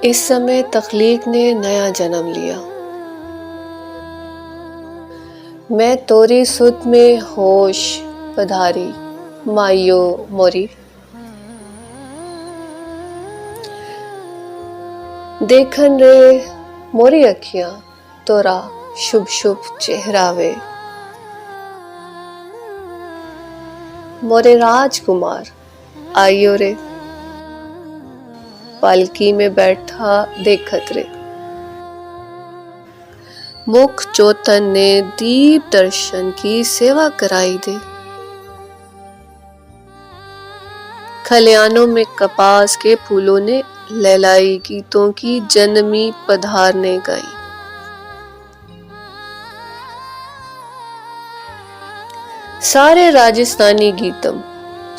इस समय तख्लीक ने नया जन्म लिया। मैं तोरी सुध में होश पधारी मायो मोरी। देखन रे मोरी अखियां तोरा शुभ शुभ चेहरावे। मोरे राजकुमार आइयो रे, पालकी में बैठा देखत रे। मुख चोतन ने दीप दर्शन की सेवा कराई दे। खलियानों में कपास के फूलों ने लैलाई गीतों की जन्मी पधारने गई। सारे राजस्थानी गीतम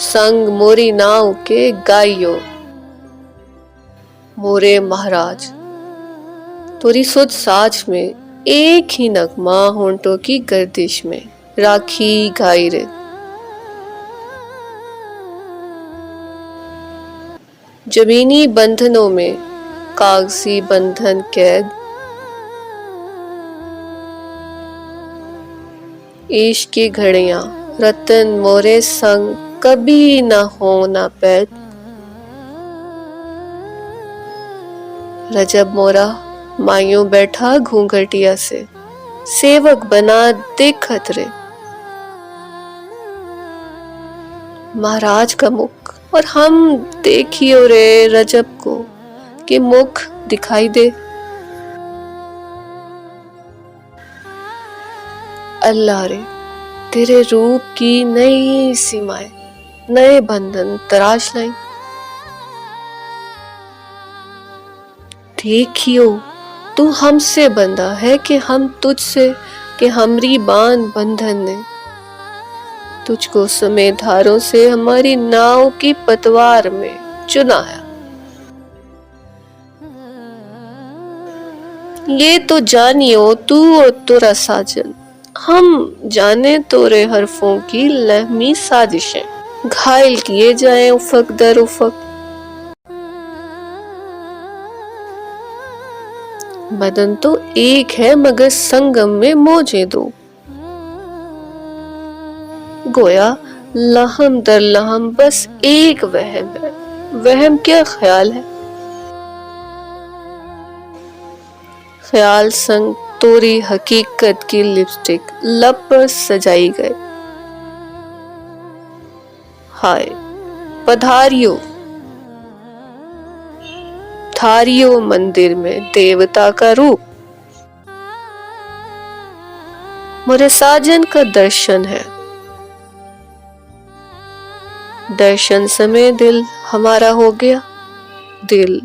संग मोरी नाव के गाइयो। मोरे महाराज तोरी सुध साज में एक ही नगमा होंठों की गर्दिश में राखी गाई रे। जमीनी बंधनों में कागजी बंधन कैद। इश्क की घड़ियां रतन मोरे संग कभी न हो न पैद। रजब मोरा मायूं बैठा घूंघटिया से सेवक बना देखत रे। महाराज का मुख और हम देखियो रे रजब को कि मुख दिखाई दे। अल्लाह रे तेरे रूप की नई सीमाएं नए बंधन तराश लाई। देखियो तू हमसे बंधा है कि हम तुझसे, कि हमरी बांध बंधन ने तुझको समेत धारों से हमारी नाव की पतवार में चुनाया। ये तो जानियो तू और तेरा साजन, हम जाने तोरे हरफों की लहमी साजिशें। घायल किए जाएं उफक दर उफक। बदन तो एक है मगर संगम में मौजें दो। गोया लहम दर लहम बस एक वहम है। वहम क्या ख्याल है। ख्याल संग तोरी हकीकत की लिपस्टिक लब पर सजाई गए। हाय पधारियो धारियो मंदिर में देवता का रूप। मोरे साजन का दर्शन है। दर्शन समय दिल हमारा हो गया। दिल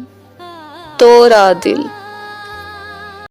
तोरा दिल